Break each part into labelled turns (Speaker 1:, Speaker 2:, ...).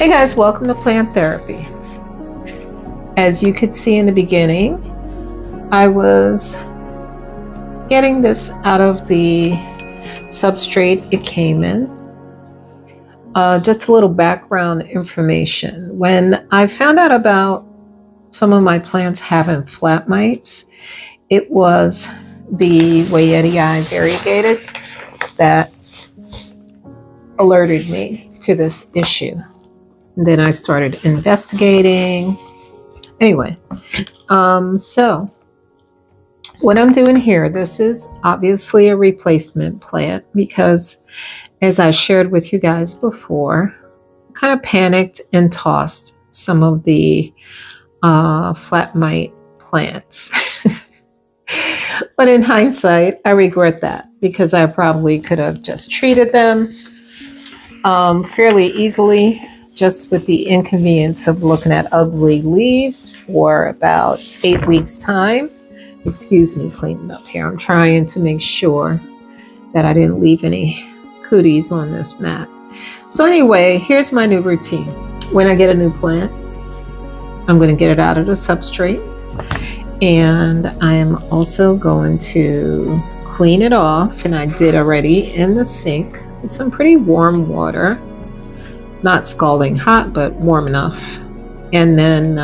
Speaker 1: Hey guys, welcome to Plant Therapy. As you could see in the beginning, I was getting this out of the substrate it came in. Just a little background information. When I found out about some of my plants having flat mites, it was the Hoya variegated that alerted me to this issue. And then I started investigating. Anyway, so what I'm doing here, this is obviously a replacement plant because, as I shared with you guys before, I kind of panicked and tossed some of the flat mite plants. But in hindsight, I regret that because I probably could have just treated them fairly easily, just with the inconvenience of looking at ugly leaves for about 8 weeks' time. Excuse me, cleaning up here. I'm trying to make sure that I didn't leave any cooties on this mat. So anyway, here's my new routine. When I get a new plant, I'm going to get it out of the substrate. And I am also going to clean it off, and I did already in the sink with some pretty warm water. Not scalding hot, but warm enough. And then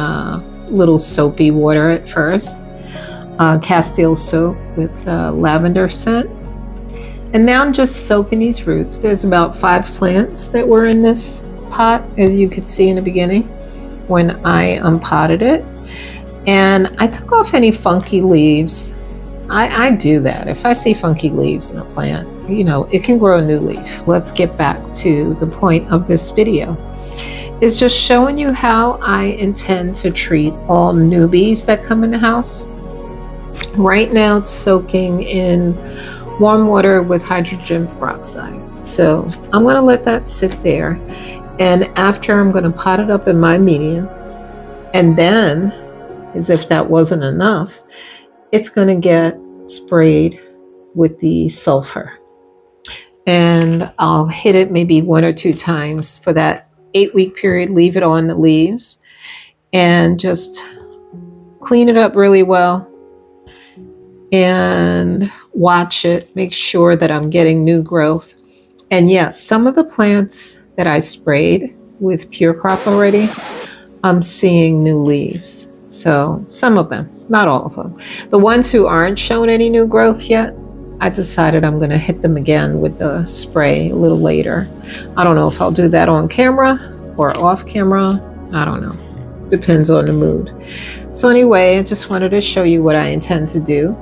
Speaker 1: little soapy water at first. Castile soap with lavender scent. And now I'm just soaking these roots. There's about 5 plants that were in this pot, as you could see in the beginning when I unpotted it. And I took off any funky leaves. I do that. If I see funky leaves in a plant, you know, it can grow a new leaf. Let's get back to the point of this video. It's just showing you how I intend to treat all newbies that come in the house. Right now it's soaking in warm water with hydrogen peroxide. So I'm going to let that sit there. And after, I'm going to pot it up in my medium. And then, as if that wasn't enough, it's going to get sprayed with the sulfur. And I'll hit it maybe 1 or 2 times for that 8-week period, leave it on the leaves, and just clean it up really well and watch it, make sure that I'm getting new growth. And yes, some of the plants that I sprayed with Pure Crop already, I'm seeing new leaves. So some of them, not all of them. The ones who aren't showing any new growth yet, I decided I'm going to hit them again with the spray a little later. I don't know if I'll do that on camera or off camera. I don't know. Depends on the mood. So anyway, I just wanted to show you what I intend to do.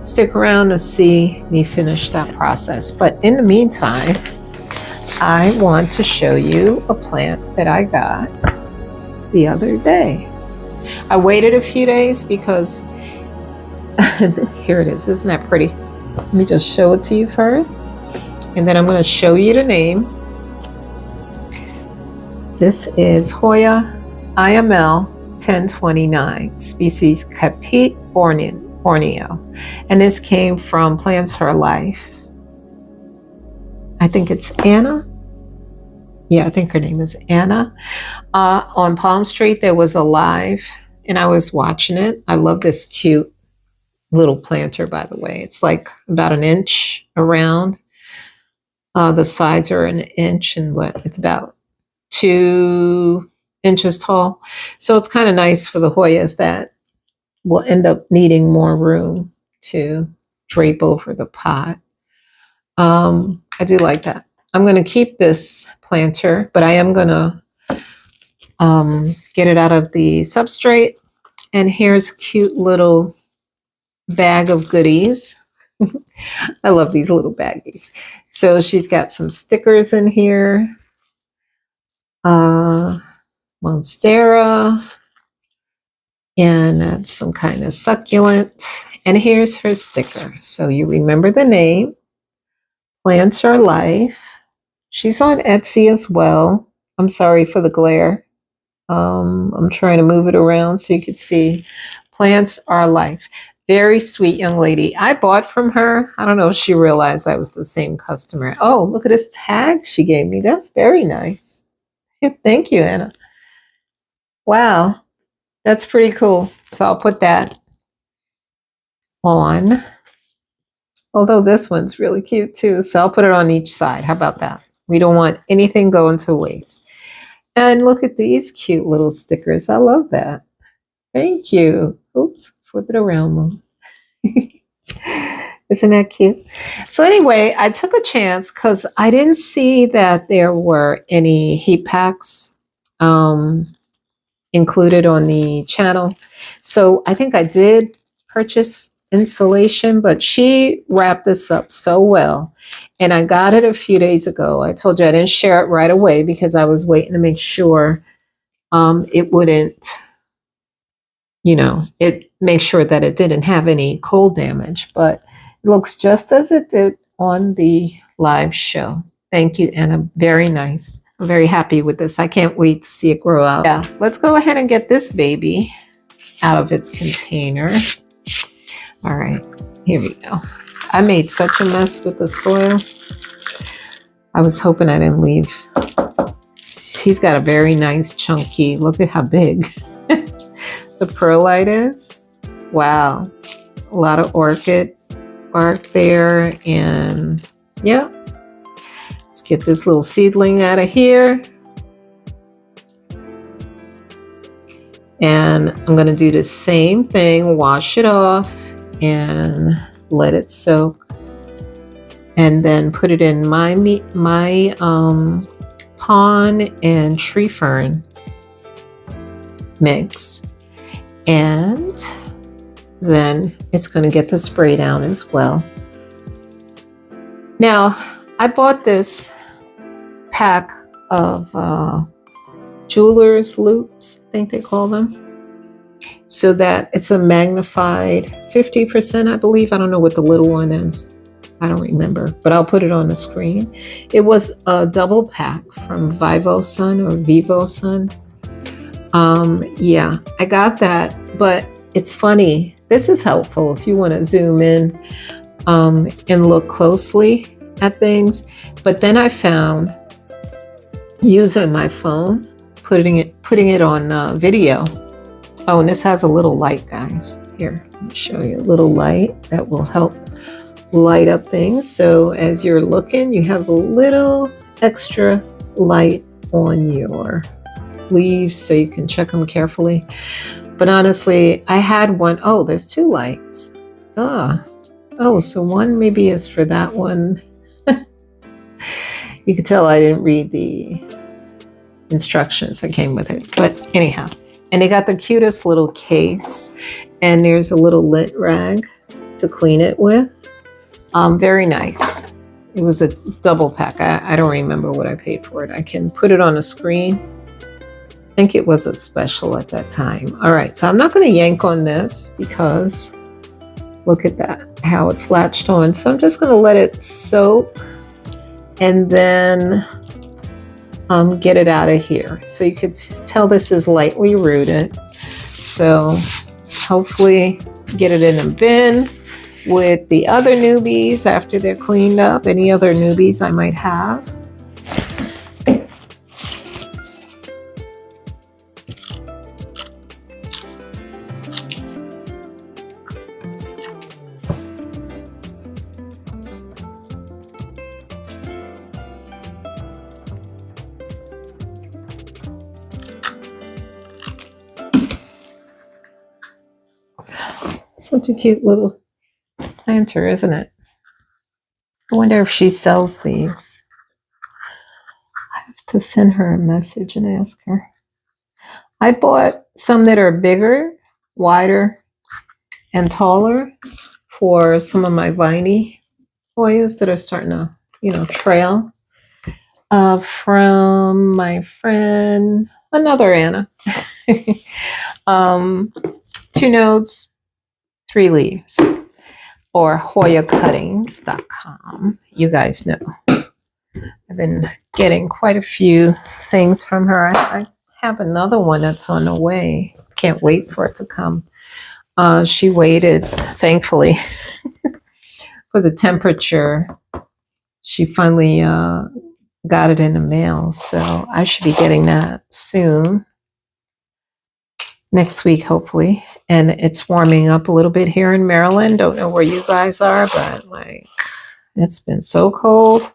Speaker 1: Stick around to see me finish that process. But in the meantime, I want to show you a plant that I got the other day. I waited a few days because here it is. Isn't that pretty? Let me just show it to you first, and then I'm going to show you the name. This is Hoya IML 1029, species Capite Borneo, and this came from Plants for Life. I think it's Anna. Yeah, I think her name is Anna. On Palm Street, there was a live, and I was watching it. I love this cute little planter, by the way. It's like about 1 inch around. The sides are 1 inch, and it's about 2 inches tall. So it's kind of nice for the Hoyas that will end up needing more room to drape over the pot. I do like that. I'm going to keep this planter, but I am going to get it out of the substrate. And here's a cute little bag of goodies. I love these little baggies. So she's got some stickers in here. Monstera. And that's some kind of succulent. And here's her sticker. So you remember the name. Plants for Life. She's on Etsy as well. I'm sorry for the glare. I'm trying to move it around so you could see. Plants are Life. Very sweet young lady. I bought from her. I don't know if she realized I was the same customer. Oh, look at this tag she gave me. That's very nice. Thank you, Anna. Wow, that's pretty cool. So I'll put that on. Although this one's really cute too. So I'll put it on each side. How about that? We don't want anything going to waste. And look at these cute little stickers. I love that. Thank you. Oops, flip it around, Mom. Isn't that cute? So anyway, I took a chance because I didn't see that there were any heat packs included on the channel. So I think I did purchase insulation, but she wrapped this up so well. And I got it a few days ago. I told you I didn't share it right away because I was waiting to make sure it wouldn't, it make sure that it didn't have any cold damage, but it looks just as it did on the live show. Thank you, Anna. Very nice. I'm very happy with this. I can't wait to see it grow out. Yeah, let's go ahead and get this baby out of its container. All right, here we go. I made such a mess with the soil. I was hoping I didn't leave. She's got a very nice chunky, look at how big the perlite is. Wow, a lot of orchid bark there, and yeah. Let's get this little seedling out of here. And I'm going to do the same thing, wash it off and let it soak. And then put it in my pond and tree fern mix. And then it's going to get the spray down as well. Now, I bought this pack of jeweler's loops, I think they call them, so that it's a magnified 50%, I believe. I don't know what the little one is. I don't remember, but I'll put it on the screen. It was a double pack from Vivo Sun or Vivo Sun. Yeah, I got that, but it's funny. This is helpful if you want to zoom in and look closely at things. But then I found, using my phone, putting it on video. Oh, and this has a little light, guys. Here, let me show you a little light that will help light up things. So as you're looking, you have a little extra light on your leaves so you can check them carefully. But honestly, I had one. Oh, there's two lights. Oh, so one maybe is for that one. You could tell I didn't read the instructions that came with it. But anyhow, and they got the cutest little case, and there's a little lint rag to clean it with. Very nice. It was a double pack. I don't remember what I paid for it. I can put it on a screen. I think it was a special at that time. All right, so I'm not going to yank on this because look at that, how it's latched on. So I'm just going to let it soak and then get it out of here. So you could tell this is lightly rooted. So hopefully get it in a bin with the other newbies after they're cleaned up, any other newbies I might have. Such a cute little planter, isn't it? I wonder if she sells these. I have to send her a message and ask her. I bought some that are bigger, wider, and taller for some of my viney Hoyas that are starting to, trail. From my friend, another Anna. Twonodesthreeleaves or HoyaCuttings.com. You guys know. I've been getting quite a few things from her. I have another one that's on the way. Can't wait for it to come. She waited, thankfully, for the temperature. She finally got it in the mail, so I should be getting that soon. Next week, hopefully. And it's warming up a little bit here in Maryland. Don't know where you guys are, but like it's been so cold.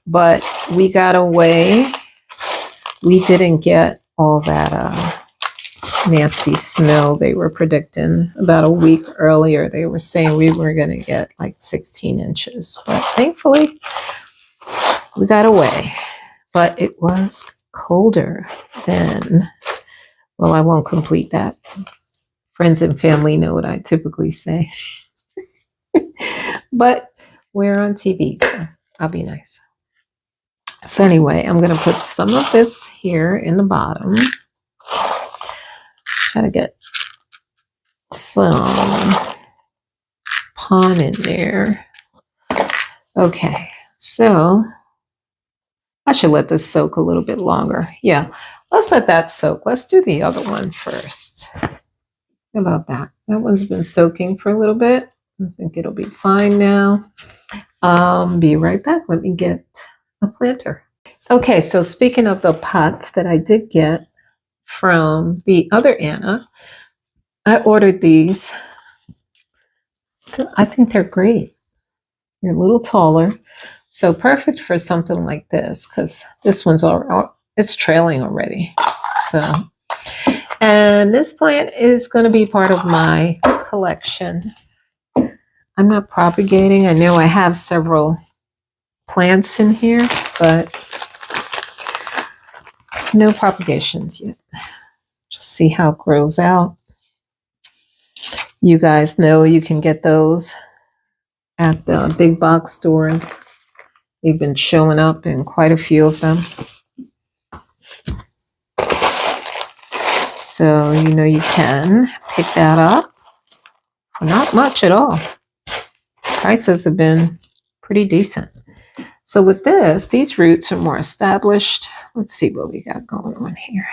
Speaker 1: But we got away. We didn't get all that nasty snow they were predicting. About a week earlier, they were saying we were going to get like 16 inches. But thankfully, we got away. But it was colder than, well, I won't complete that. Friends and family know what I typically say. But we're on TV, so I'll be nice. So anyway, I'm going to put some of this here in the bottom. Try to get some pond in there. Okay, so I should let this soak a little bit longer. Yeah, let's let that soak. Let's do the other one first. How about that? That one's been soaking for a little bit. I think it'll be fine now. Be right back. Let me get a planter. Okay, so speaking of the pots that I did get from the other Anna, I ordered these. I think they're great. They're a little taller, so perfect for something like this because this one's it's trailing already. So, and this plant is going to be part of my collection. I'm not propagating. I know I have several plants in here, but no propagations yet. Just see how it grows out. You guys know you can get those at the big box stores. They've been showing up in quite a few of them. So you know you can pick that up for not much at all. Prices have been pretty decent. So with this, these roots are more established. Let's see what we got going on here.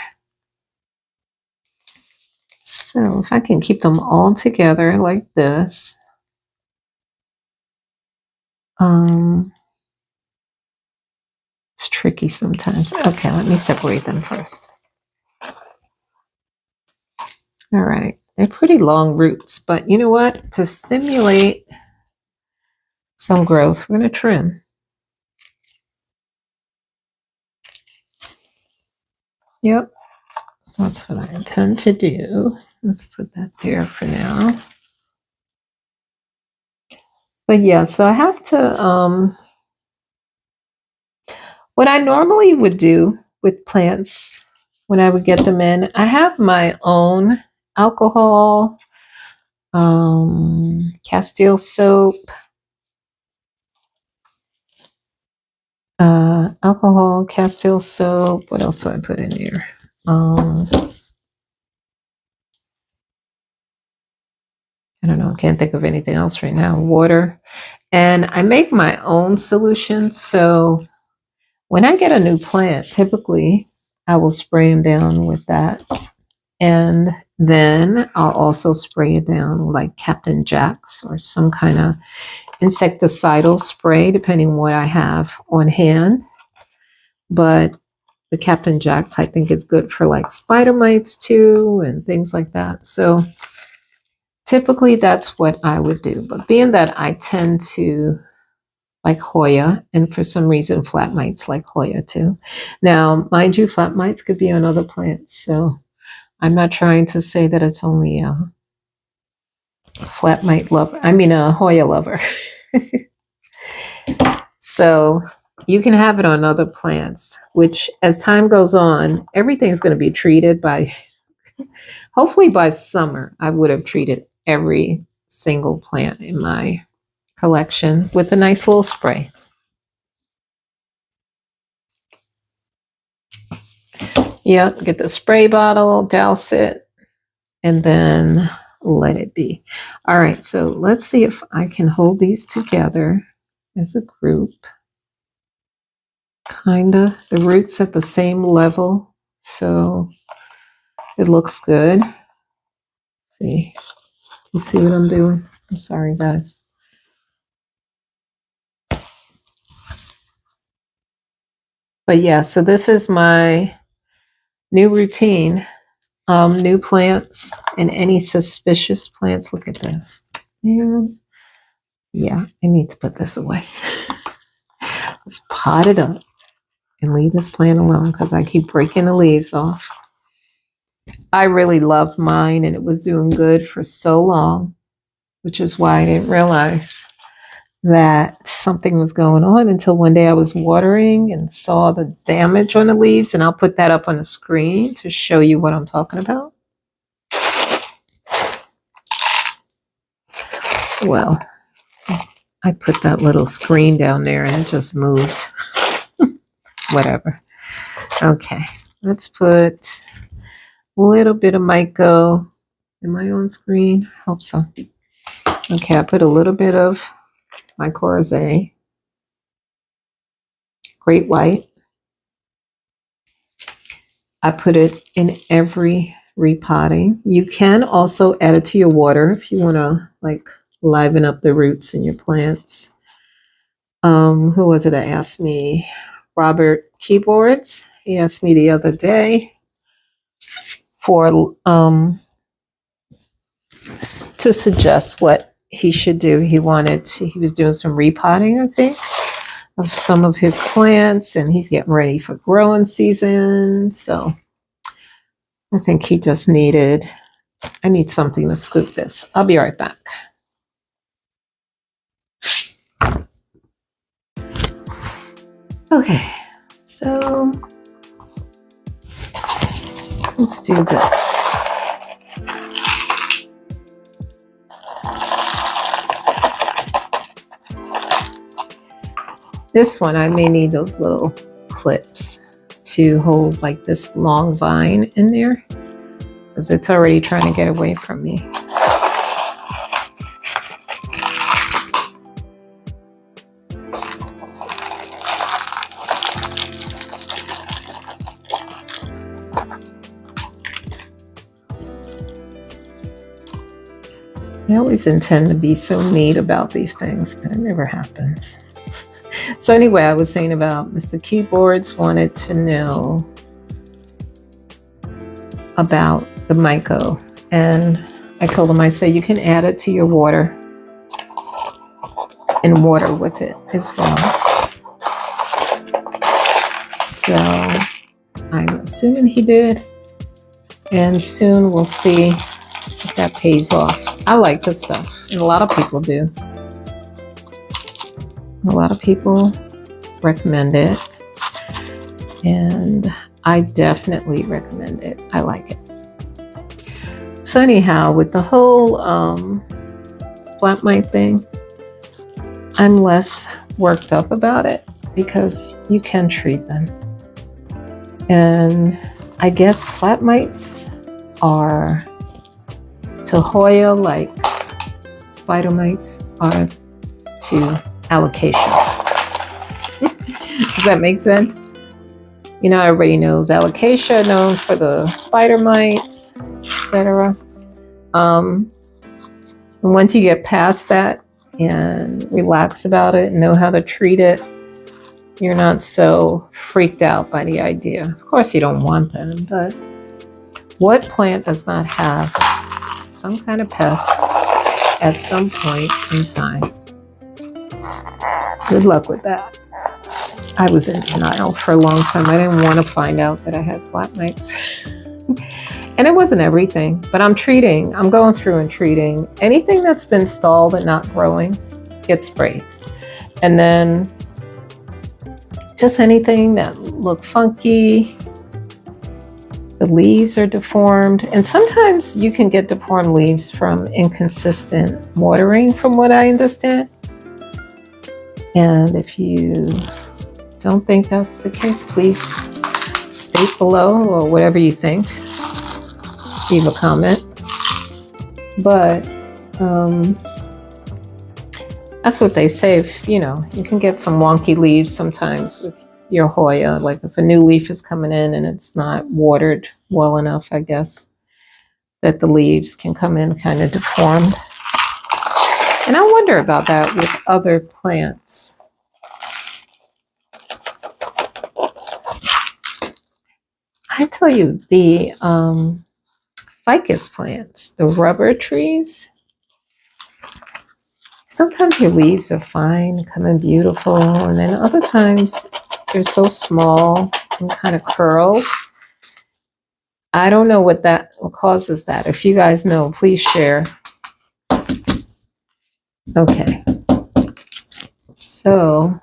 Speaker 1: So if I can keep them all together like this, it's tricky sometimes. Okay, let me separate them first. All right, they're pretty long roots, but you know what? To stimulate some growth, we're going to trim. Yep, that's what I intend to do. Let's put that there for now. But yeah, so I have to, what I normally would do with plants when I would get them in, I have my own alcohol, Castile soap, alcohol, Castile soap. What else do I put in there? I don't know. I can't think of anything else right now. Water. And I make my own solutions. So when I get a new plant, typically I will spray them down with that. And then I'll also spray it down like Captain Jack's or some kind of insecticidal spray, depending on what I have on hand. But the Captain Jack's, I think, is good for like spider mites too and things like that. So typically that's what I would do. But being that I tend to like Hoya, and for some reason flat mites like Hoya too. Now, mind you, flat mites could be on other plants. So I'm not trying to say that it's only a flat mite lover. I mean a Hoya lover. So you can have it on other plants, which as time goes on, everything's going to be treated by, hopefully by summer, I would have treated every single plant in my collection with a nice little spray. Yep, get the spray bottle, douse it, and then let it be. All right, so let's see if I can hold these together as a group. Kinda. The roots at the same level, so it looks good. See, you see what I'm doing? I'm sorry, guys. But yeah, so this is my new routine. New plants and any suspicious plants. Look at this. And yeah, I need to put this away. Let's pot it up and leave this plant alone because I keep breaking the leaves off. I really loved mine and it was doing good for so long, which is why I didn't realize that something was going on until one day I was watering and saw the damage on the leaves. And I'll put that up on the screen to show you what I'm talking about. Well, I put that little screen down there and it just moved. Whatever. Okay, let's put a little bit of Myco. Am I on screen? Hope so. Okay, I put a little bit of my Mycorrhizae, Great White. I put it in every repotting. You can also add it to your water if you want to like liven up the roots in your plants. Who was it that asked me? Robert Keyboards. He asked me the other day for to suggest what he should do. He was doing some repotting, I think, of some of his plants, and he's getting ready for growing season. So I think he just needed, I need something to scoop this. I'll be right back. Okay, so let's do this. This one, I may need those little clips to hold like this long vine in there because it's already trying to get away from me. I always intend to be so neat about these things, but it never happens. So anyway, I was saying about Mr. Keyboards wanted to know about the Myco. And I told him, I said, you can add it to your water and water with it as well. So I'm assuming he did. And soon we'll see if that pays off. I like this stuff, and a lot of people do. A lot of people recommend it, and I definitely recommend it. I like it. So anyhow, with the whole plant mite thing, I'm less worked up about it because you can treat them. And I guess flat mites are to Hoya like spider mites are to alocasia. Does that make sense? You know, everybody knows alocasia, known for the spider mites, etc. And once you get past that and relax about it and know how to treat it, you're not so freaked out by the idea. Of course, you don't want them, but what plant does not have some kind of pest at some point in time? Good luck with that. I was in denial for a long time. I didn't want to find out that I had flat mites. And it wasn't everything, but I'm going through and treating. Anything that's been stalled and not growing gets sprayed. And then just anything that look funky, the leaves are deformed. And sometimes you can get deformed leaves from inconsistent watering, from what I understand. And if you don't think that's the case, please state below or whatever you think. Leave a comment. But that's what they say. If, you know, you can get some wonky leaves sometimes with your Hoya. Like if a new leaf is coming in and it's not watered well enough, I guess, that the leaves can come in kind of deformed. And I wonder about that with other plants. I tell you, the ficus plants, the rubber trees, sometimes your leaves are fine, coming beautiful, and then other times they're so small and kind of curled. I don't know what causes that. If you guys know, please share. Okay, so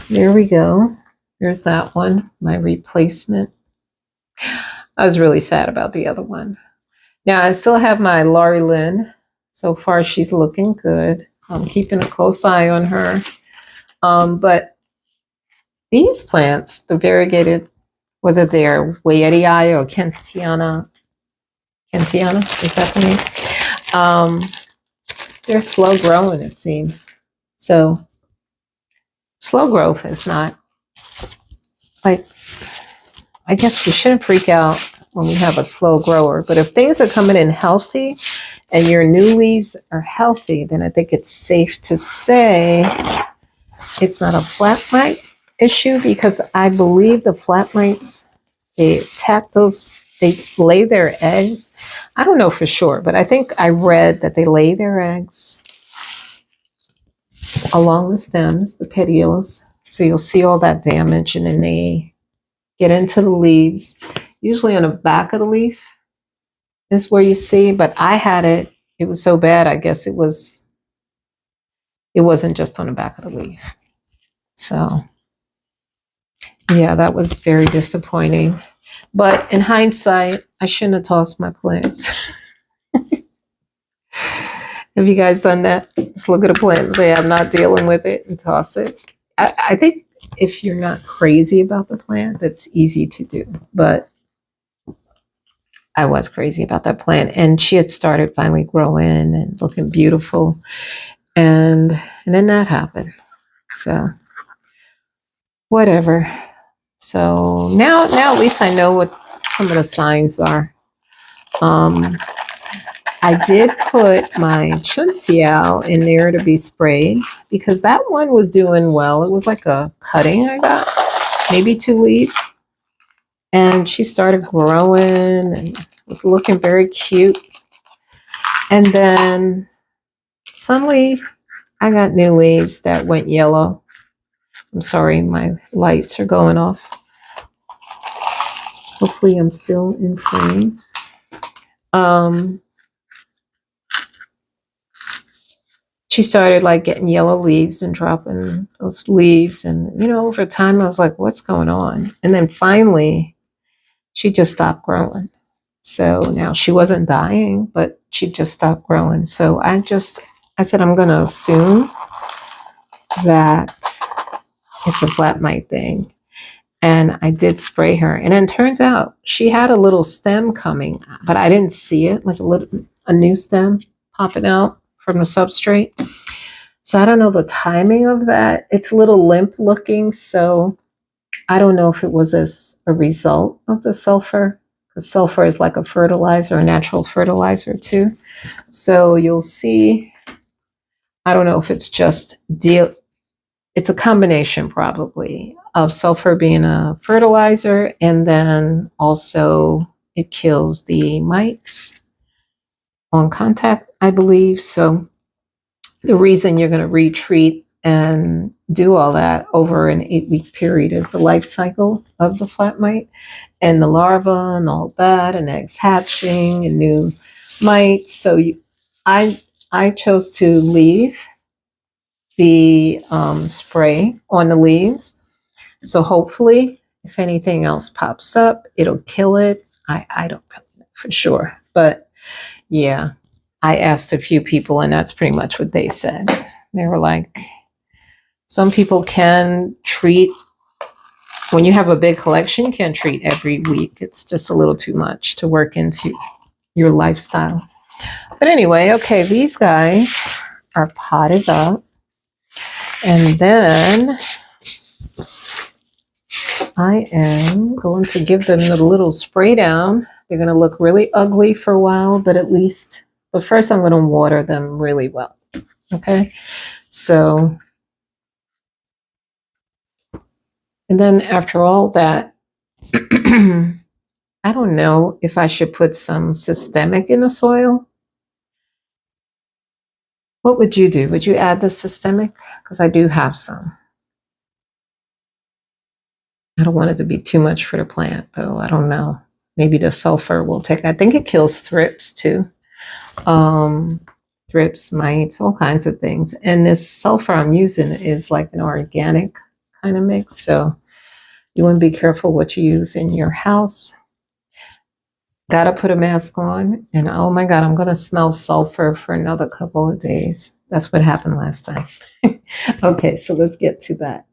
Speaker 1: there we go. There's that one, my replacement. I was really sad about the other one. Now I still have my Laurie Lynn. So far, she's looking good. I'm keeping a close eye on her. But these plants, the variegated, whether they're Wayetii or Kentiana, is that the name? They're slow growing, it seems. So slow growth is not like, I guess we shouldn't freak out when we have a slow grower, but if things are coming in healthy and your new leaves are healthy, then I think it's safe to say it's not a flat mite issue, because I believe the flat mites, they attack those, they lay their eggs. I don't know for sure, but I think I read that they lay their eggs along the stems, the petioles. So you'll see all that damage, and then they get into the leaves. Usually on the back of the leaf is where you see, but I had it. It was so bad, I guess it wasn't just on the back of the leaf. So yeah, that was very disappointing. But in hindsight, I shouldn't have tossed my plants. Have you guys done that? Just look at a plant and say, I'm not dealing with it, and toss it. I think if you're not crazy about the plant, that's easy to do. But I was crazy about that plant. And she had started finally growing and looking beautiful. And then that happened. So whatever. So now at least I know what some of the signs are. I did put my Chunsial in there to be sprayed because that one was doing well. It was like a cutting I got, maybe 2 leaves. And she started growing and was looking very cute. And then suddenly I got new leaves that went yellow. I'm sorry, my lights are going off. Hopefully I'm still in frame. She started like getting yellow leaves and dropping those leaves. And, over time I was like, what's going on? And then finally she just stopped growing. So now she wasn't dying, but she just stopped growing. So I said, I'm going to assume that it's a flat mite thing. And I did spray her. And then turns out she had a little stem coming, but I didn't see it, like a new stem popping out from the substrate. So I don't know the timing of that. It's a little limp looking. So I don't know if it was as a result of the sulfur, because sulfur is like a fertilizer, a natural fertilizer too. So you'll see, I don't know if it's just it's a combination probably of sulfur being a fertilizer, and then also it kills the mites on contact, I believe. So the reason you're going to retreat and do all that over an 8-week period is the life cycle of the flat mite and the larva and all that, and eggs hatching and new mites. So I chose to leave the spray on the leaves. So hopefully, if anything else pops up, it'll kill it. I don't really know for sure. But yeah, I asked a few people, and that's pretty much what they said. They were like, some people can treat, when you have a big collection, you can't treat every week. It's just a little too much to work into your lifestyle. But anyway, okay, these guys are potted up. And then I am going to give them a little spray down. They're going to look really ugly for a while, but first I'm going to water them really well. Okay. So, and then after all that, I don't know if I should put some systemic in the soil. What would you do? Would you add the systemic? Because I do have some. I don't want it to be too much for the plant, though. I don't know. Maybe the sulfur will take. I think it kills thrips too. Thrips, mites, all kinds of things. And this sulfur I'm using is like an organic kind of mix. So you want to be careful what you use in your house. Got to put a mask on. And oh my God, I'm going to smell sulfur for another couple of days. That's what happened last time. Okay, so let's get to that.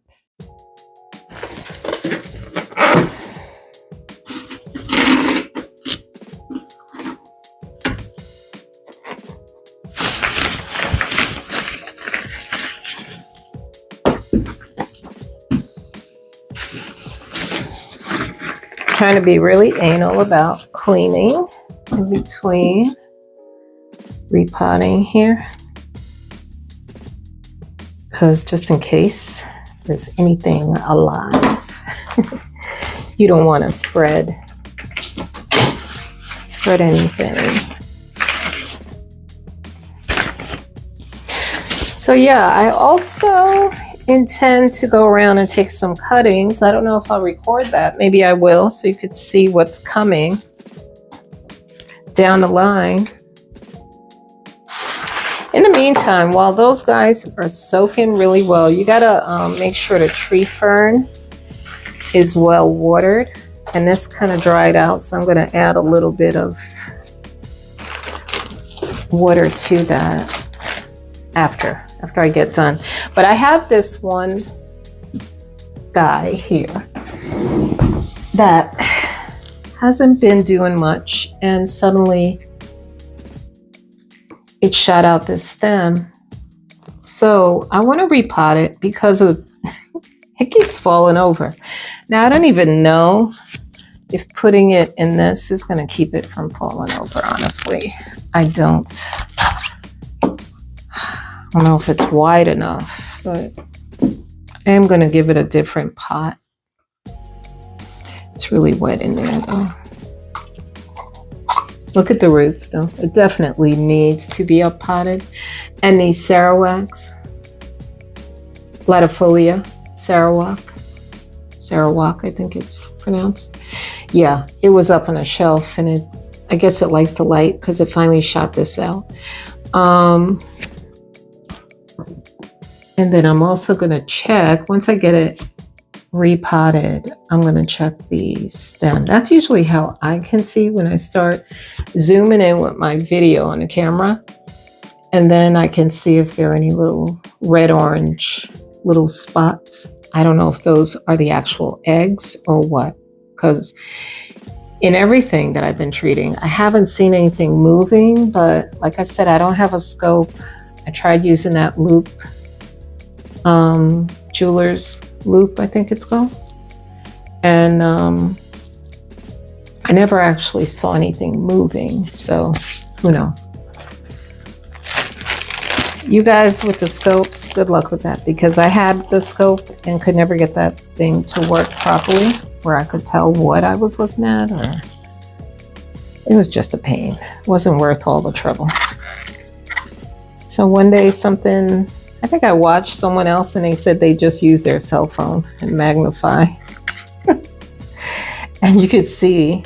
Speaker 1: Trying to be really anal about cleaning in between repotting here, because just in case there's anything alive, you don't want to spread anything. So yeah, I also intend to go around and take some cuttings. I don't know if I'll record that. Maybe I will, so you could see what's coming down the line. In the meantime, while those guys are soaking really well, you gotta make sure the tree fern is well watered. And this kind of dried out, so I'm gonna add a little bit of water to that after I get done. But I have this one guy here that hasn't been doing much, and suddenly it shot out this stem. So I want to repot it because it keeps falling over. Now I don't even know if putting it in this is going to keep it from falling over, honestly. I don't know if it's wide enough, but I am going to give it a different pot. It's really wet in there though. Look at the roots though. It definitely needs to be up potted. And these Sarawaks, Latifolia, Sarawak, I think it's pronounced. Yeah, it was up on a shelf, and I guess it likes the light because it finally shot this out. And then I'm also going to check, once I get it repotted, I'm going to check the stem. That's usually how I can see when I start zooming in with my video on the camera. And then I can see if there are any little red-orange little spots. I don't know if those are the actual eggs or what, because in everything that I've been treating, I haven't seen anything moving. But like I said, I don't have a scope. I tried using that loop, jeweler's loop, I think it's called, and I never actually saw anything moving, so who knows. You guys with the scopes, good luck with that, because I had the scope and could never get that thing to work properly where I could tell what I was looking at, or it was just a pain. It wasn't worth all the trouble. So one day I think I watched someone else and they said they just use their cell phone and magnify. And you could see,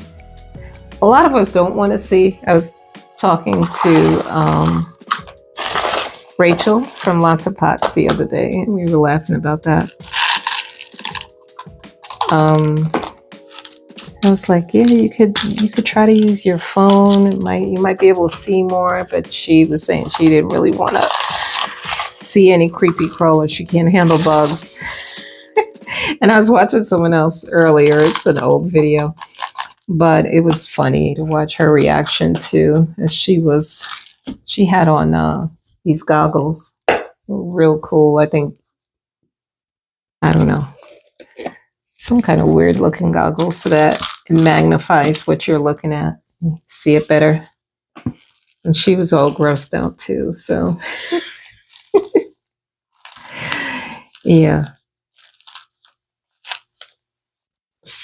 Speaker 1: a lot of us don't want to see. I was talking to Rachel from Lots of Pots the other day, and we were laughing about that. I was like, yeah, you could try to use your phone. You might be able to see more, but she was saying she didn't really want to see any creepy crawlers. She can't handle bugs. And I was watching someone else earlier. It's an old video, but it was funny to watch her reaction to, as she had on these goggles. Real cool. I think, I don't know, some kind of weird looking goggles so that it magnifies what you're looking at. See it better. And she was all grossed out too, so yeah.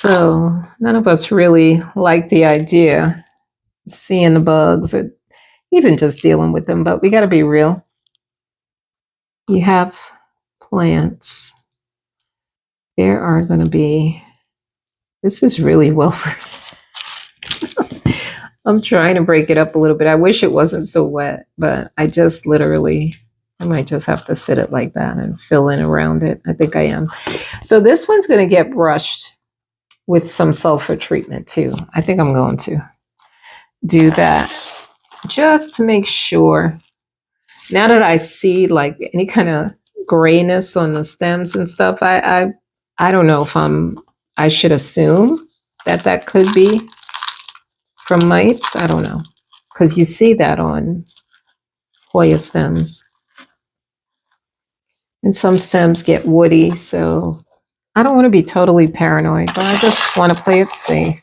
Speaker 1: So none of us really like the idea of seeing the bugs or even just dealing with them, but we got to be real. You have plants. There are going to be, this is really well. I'm trying to break it up a little bit. I wish it wasn't so wet, but I just literally, I might just have to sit it like that and fill in around it. I think I am. So this one's going to get brushed with some sulfur treatment too. I think I'm going to do that just to make sure. Now that I see like any kind of grayness on the stems and stuff, I don't know if I should assume that that could be from mites. I don't know, because you see that on Hoya stems. And some stems get woody, so I don't want to be totally paranoid, but I just want to play it safe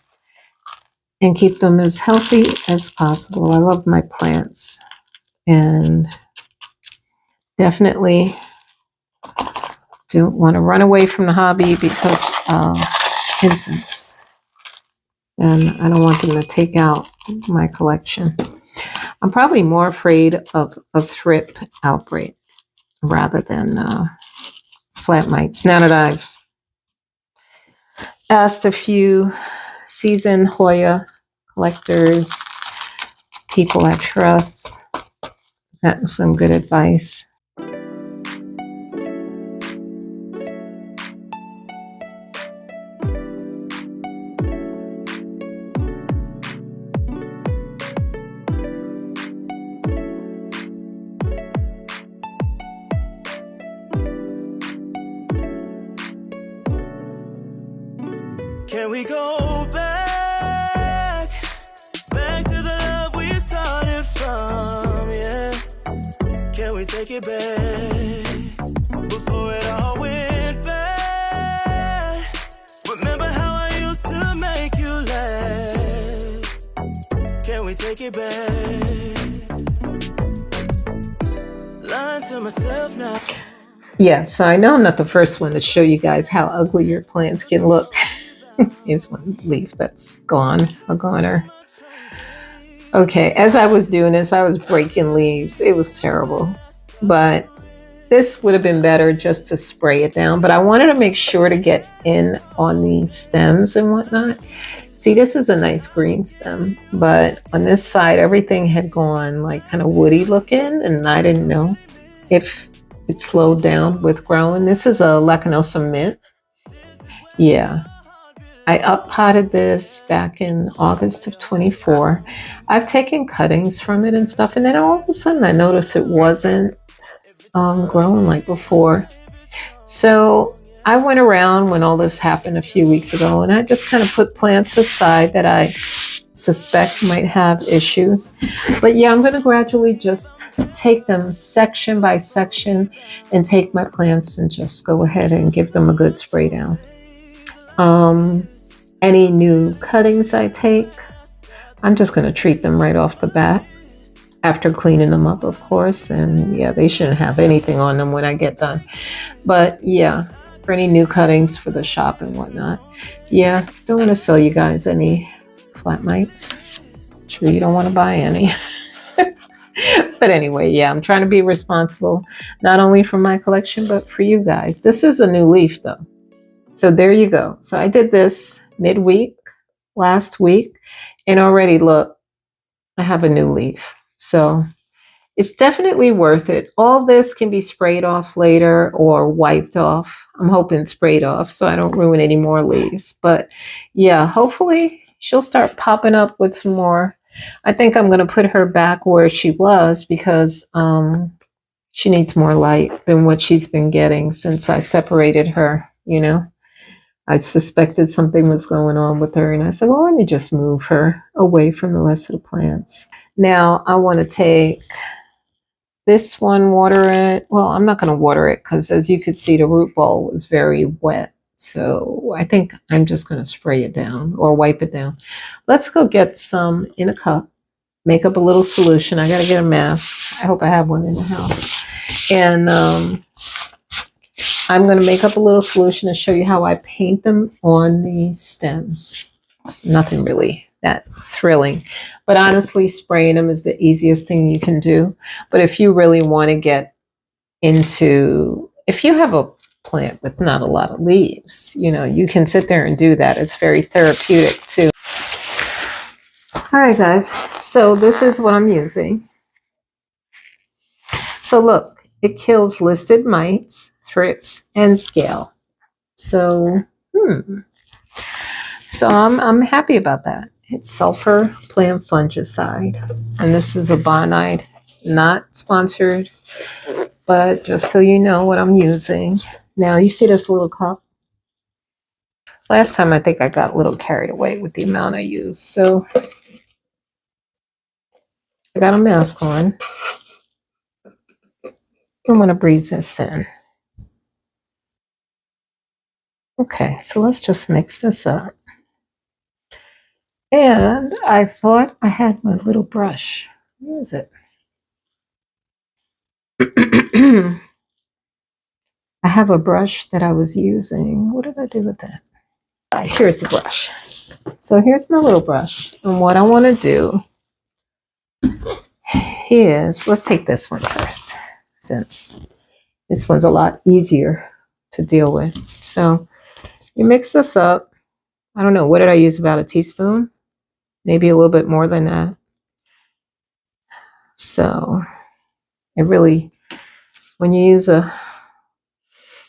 Speaker 1: and keep them as healthy as possible. I love my plants and definitely don't want to run away from the hobby because of insects. And I don't want them to take out my collection. I'm probably more afraid of a thrip outbreak rather than flat mites. Now that I've asked a few seasoned Hoya collectors, people I trust, gotten some good advice.
Speaker 2: Can we go back to the love we started from, yeah? Can we take it back before it all went bad? Remember how I used to make you laugh? Can we take it back? Lying to myself now.
Speaker 1: Yeah, so I know I'm not the first one to show you guys how ugly your plants can look. Here's one leaf that's gone, a goner. Okay, as I was doing this, I was breaking leaves. It was terrible. But this would have been better just to spray it down. But I wanted to make sure to get in on these stems and whatnot. See, this is a nice green stem. But on this side, everything had gone like kind of woody looking. And I didn't know if it slowed down with growing. This is a Lacanosa mint. Yeah. I up-potted this back in August of 24. I've taken cuttings from it and stuff, and then all of a sudden I noticed it wasn't growing like before. So I went around when all this happened a few weeks ago, and I just kind of put plants aside that I suspect might have issues. But yeah, I'm going to gradually just take them section by section and take my plants and just go ahead and give them a good spray down. Any new cuttings I take, I'm just going to treat them right off the bat after cleaning them up, of course. And yeah, they shouldn't have anything on them when I get done. But yeah, for any new cuttings for the shop and whatnot. Yeah, don't want to sell you guys any flat mites. Sure, you don't want to buy any. But anyway, yeah, I'm trying to be responsible, not only for my collection, but for you guys. This is a new leaf though. So there you go. So I did this midweek last week, and already look, I have a new leaf. So it's definitely worth it. All this can be sprayed off later or wiped off. I'm hoping sprayed off so I don't ruin any more leaves. But yeah, hopefully she'll start popping up with some more. I think I'm going to put her back where she was because she needs more light than what she's been getting since I separated her, you know. I suspected something was going on with her, and I said, well, let me just move her away from the rest of the plants. Now, I want to take this one, water it. Well, I'm not going to water it because, as you could see, the root ball was very wet. So I think I'm just going to spray it down or wipe it down. Let's go get some in a cup, make up a little solution. I got to get a mask. I hope I have one in the house. And I'm going to make up a little solution and show you how I paint them on the stems. It's nothing really that thrilling, but honestly, spraying them is the easiest thing you can do. But if you really want to get into, if you have a plant with not a lot of leaves, you know, you can sit there and do that. It's very therapeutic too. All right, guys, so this is what I'm using. So look, it kills listed mites, thrips, and scale. So, so I'm happy about that. It's sulfur plant fungicide, and this is a bonide, not sponsored, but just so you know what I'm using. Now you see this little cup. Last time I think I got a little carried away with the amount I used, so I got a mask on. I'm going to breathe this in. Okay, so let's just mix this up. And I thought I had my little brush. Where is it? I have a brush that I was using. What did I do with that? All right, here's the brush. So here's my little brush. And what I want to do is, let's take this one first, since this one's a lot easier to deal with. So you mix this up. I don't know, what did I use? About a teaspoon? Maybe a little bit more than that. So it really, when you use a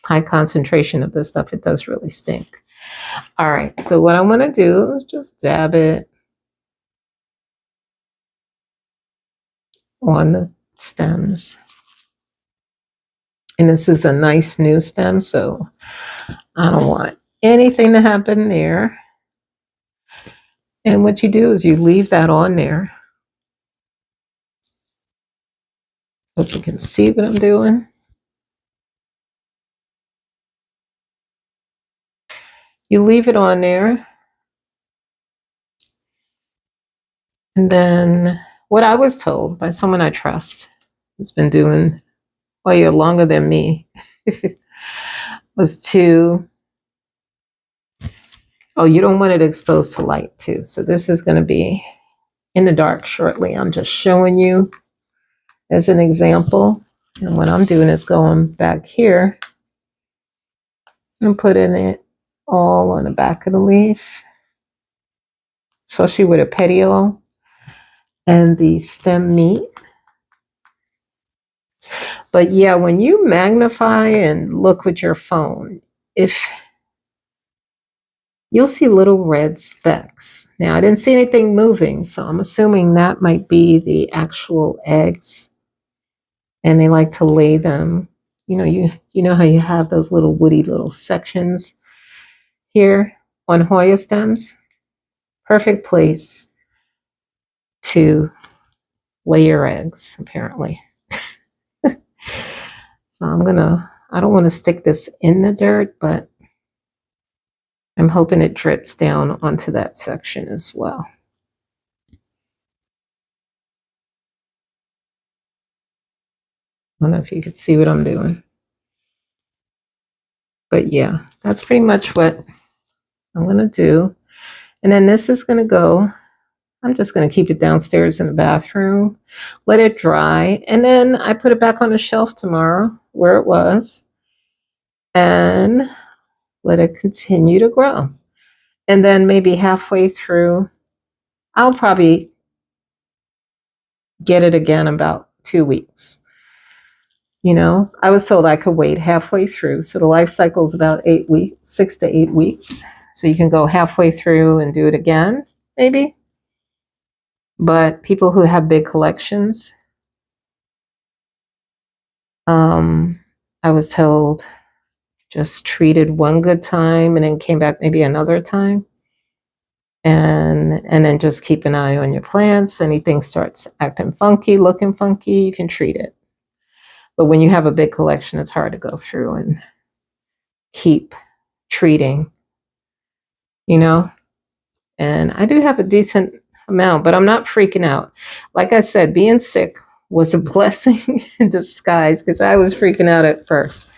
Speaker 1: high concentration of this stuff, it does really stink. All right, so what I want to do is just dab it on the stems. And this is a nice new stem, so I don't want anything to happen there. And what you do is you leave that on there. Hope you can see what I'm doing. You leave it on there. And then what I was told by someone I trust, who's been doing Hoya longer than me, was to, oh, you don't want it exposed to light too. So this is going to be in the dark shortly. I'm just showing you as an example. And what I'm doing is going back here and putting it all on the back of the leaf, especially with a petiole and the stem meat. But yeah, when you magnify and look with your phone, if you'll see little red specks. Now, I didn't see anything moving, so I'm assuming that might be the actual eggs. And they like to lay them, you know how you have those little woody little sections here on Hoya stems? Perfect place to lay your eggs, apparently. So I don't want to stick this in the dirt, but I'm hoping it drips down onto that section as well. I don't know if you could see what I'm doing. But yeah, that's pretty much what I'm going to do. And then this is going to go, I'm just going to keep it downstairs in the bathroom, let it dry. And then I put it back on the shelf tomorrow where it was and let it continue to grow. And then maybe halfway through, I'll probably get it again about 2 weeks. You know, I was told I could wait halfway through. So the life cycle is about 8 weeks, 6 to 8 weeks. So you can go halfway through and do it again, maybe. But people who have big collections, I was told just treated one good time and then came back maybe another time. And then just keep an eye on your plants. Anything starts acting funky, looking funky, you can treat it. But when you have a big collection, it's hard to go through and keep treating, you know? And I do have a decent amount, but I'm not freaking out. Like I said, being sick was a blessing in disguise because I was freaking out at first.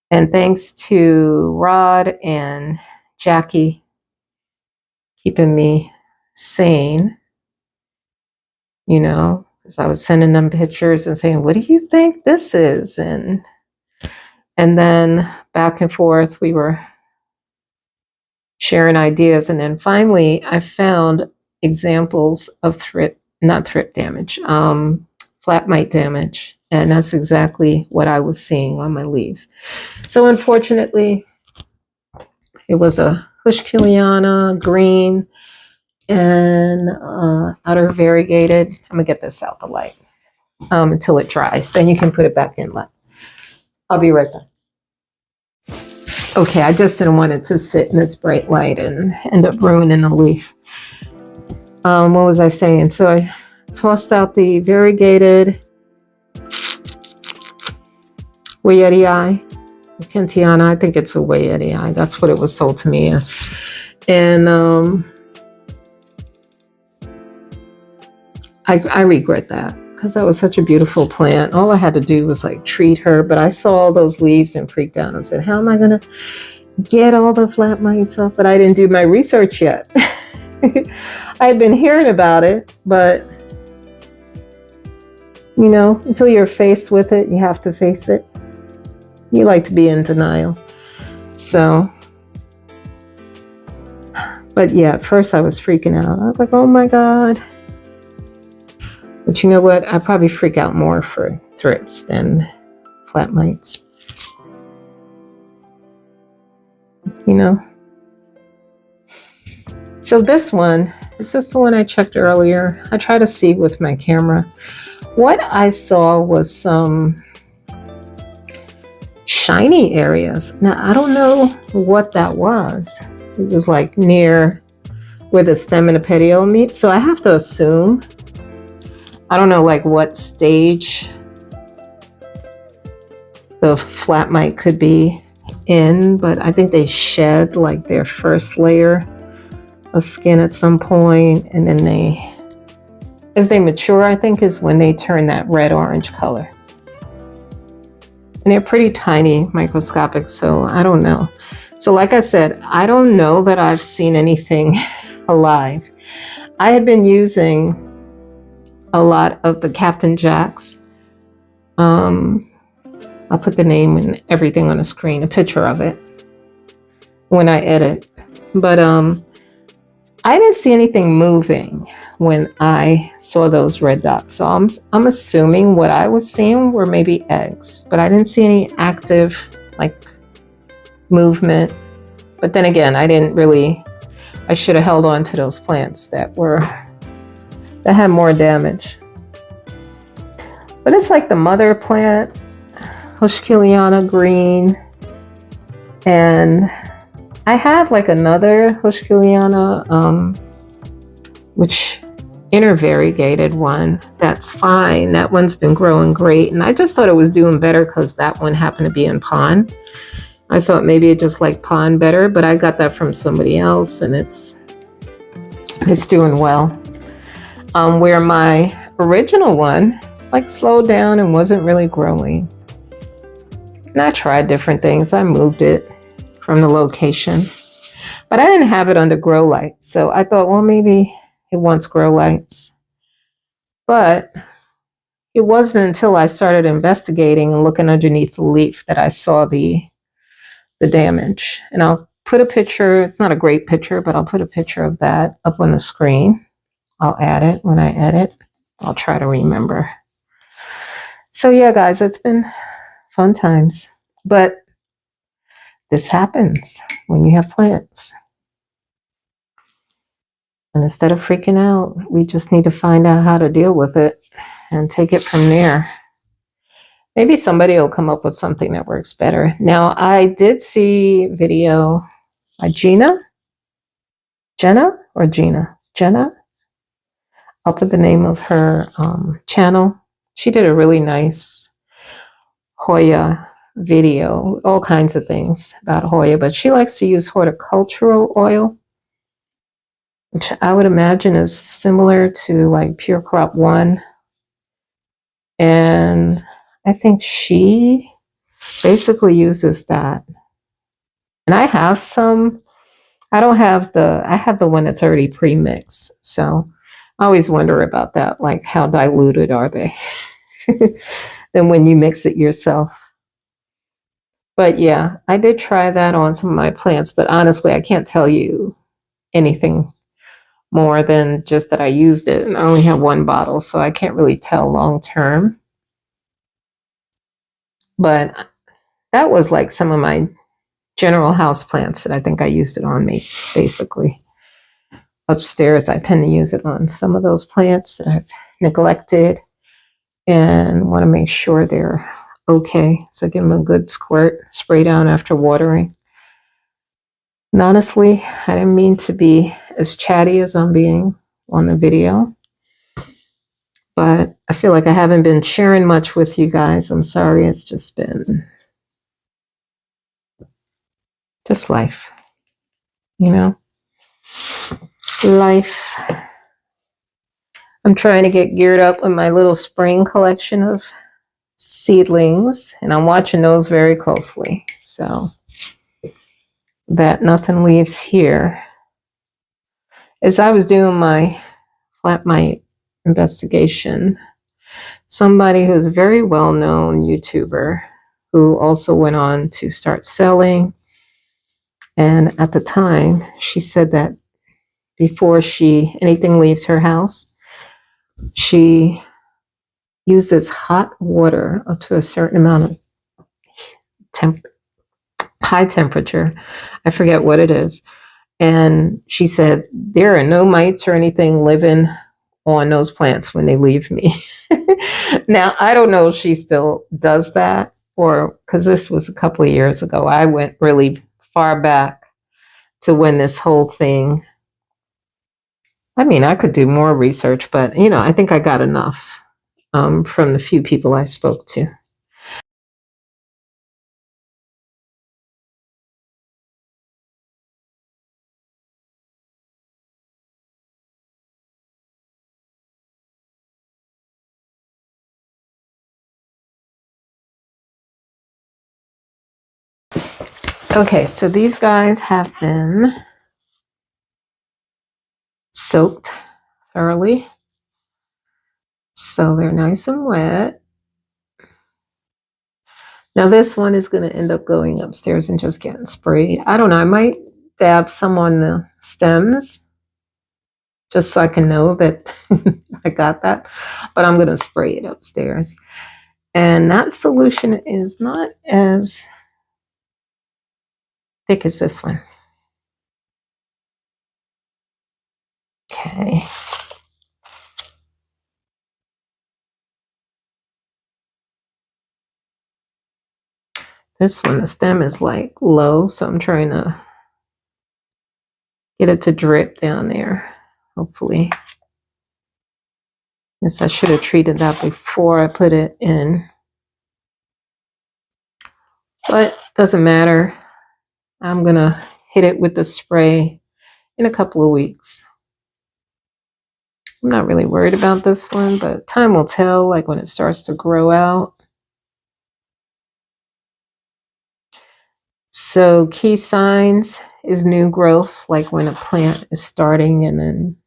Speaker 1: And thanks to Rod and Jackie keeping me sane, you know, because I was sending them pictures and saying, what do you think this is? And then back and forth, we were sharing ideas. And then finally, I found examples of not thrift damage, flat mite damage. And that's exactly what I was seeing on my leaves. So unfortunately, it was a Hushkiliana green and outer variegated. I'm gonna get this out the light until it dries. Then you can put it back in light. I'll be right back. Okay, I just didn't want it to sit in this bright light and end up ruining the leaf. What was I saying? So I tossed out the variegated Wayeti Kentiana. I think it's a Wayeti. That's what it was sold to me as. And I regret that, because that was such a beautiful plant. All I had to do was like treat her, but I saw all those leaves and freaked out and said, how am I gonna get all the flat mites off? But I didn't do my research yet. I had been hearing about it, but you know, until you're faced with it, you have to face it. You like to be in denial. So, but yeah, at first I was freaking out. I was like, oh my God. But you know what? I probably freak out more for thrips than flat mites. You know? So this one, is this the one I checked earlier? I tried to see with my camera. What I saw was some shiny areas. Now, I don't know what that was. It was like near where the stem and the petiole meet. So I have to assume, I don't know like what stage the flat mite could be in, but I think they shed like their first layer of skin at some point, and then as they mature, I think is when they turn that red-orange color. And they're pretty tiny, microscopic, so I don't know. So like I said, I don't know that I've seen anything alive. I had been using a lot of the Captain Jacks. I'll put the name and everything on the screen, a picture of it when I edit. But I didn't see anything moving when I saw those red dots. So I'm assuming what I was seeing were maybe eggs, but I didn't see any active like movement. But then again, I should have held on to those plants that had more damage. But it's like the mother plant, Hushkiliana green, and I have like another Hushkiliana, which intervariegated one. That's fine. That one's been growing great, and I just thought it was doing better because that one happened to be in pond. I thought maybe it just liked pond better, but I got that from somebody else, and it's doing well. Where my original one like slowed down and wasn't really growing. And I tried different things. I moved it from the location, but I didn't have it under grow lights. So I thought, well, maybe it wants grow lights. But it wasn't until I started investigating and looking underneath the leaf that I saw the damage. And I'll put a picture. It's not a great picture, but I'll put a picture of that up on the screen. I'll add it when I edit. I'll try to remember. So yeah, guys, it's been fun times. But this happens when you have plants. And instead of freaking out, we just need to find out how to deal with it and take it from there. Maybe somebody will come up with something that works better. Now, I did see video by Jenna. I'll put the name of her channel. She did a really nice Hoya video, all kinds of things about Hoya, but she likes to use horticultural oil, which I would imagine is similar to like Pure Crop 1. And I think she basically uses that. And I have some, I don't have I have the one that's already pre-mixed. So I always wonder about that, like how diluted are they than when you mix it yourself. But yeah, I did try that on some of my plants, but honestly, I can't tell you anything more than just that I used it. And I only have one bottle, so I can't really tell long term. But that was like some of my general house plants that I think I used it on me, basically. Upstairs, I tend to use it on some of those plants that I've neglected and want to make sure they're okay. So give them a good squirt, spray down after watering. And honestly, I didn't mean to be as chatty as I'm being on the video, but I feel like I haven't been sharing much with you guys. I'm sorry. It's just been just life, you know, life. I'm trying to get geared up with my little spring collection of seedlings, and I'm watching those very closely so that nothing leaves here. As I was doing my investigation, somebody who's a very well-known YouTuber who also went on to start selling, and at the time she said that before anything leaves her house, she uses hot water up to a certain amount of high temperature. I forget what it is. And she said, there are no mites or anything living on those plants when they leave me. Now, I don't know if she still does that, or because this was a couple of years ago. I went really far back to when this whole thing, I mean, I could do more research, but, you know, I think I got enough from the few people I spoke to. Okay, so these guys have been soaked thoroughly. So they're nice and wet. Now this one is going to end up going upstairs and just getting sprayed. I don't know, I might dab some on the stems just so I can know that I got that. But I'm going to spray it upstairs. And that solution is not as thick as this one. Okay. This one, the stem is like low, so I'm trying to get it to drip down there, hopefully. Yes, I should have treated that before I put it in. But doesn't matter. I'm going to hit it with the spray in a couple of weeks. I'm not really worried about this one, but time will tell, like when it starts to grow out. So key signs is new growth, like when a plant is starting and then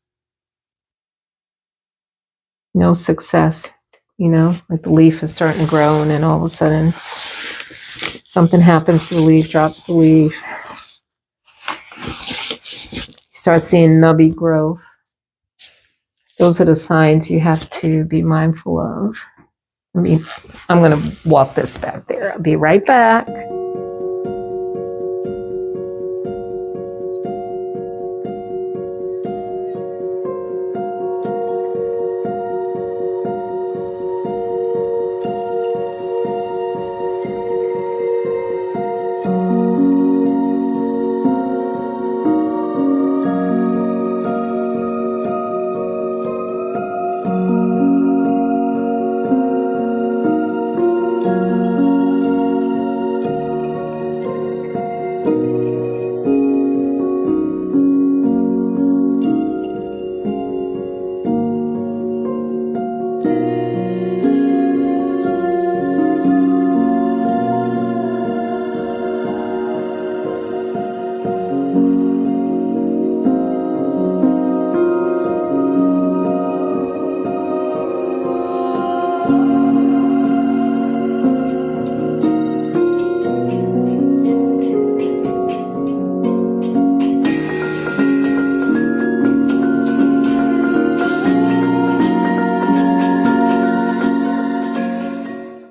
Speaker 1: no success, you know, like the leaf is starting to grow and then all of a sudden something happens to the leaf, drops the leaf. You start seeing nubby growth. Those are the signs you have to be mindful of. I'm going to walk this back there. I'll be right back.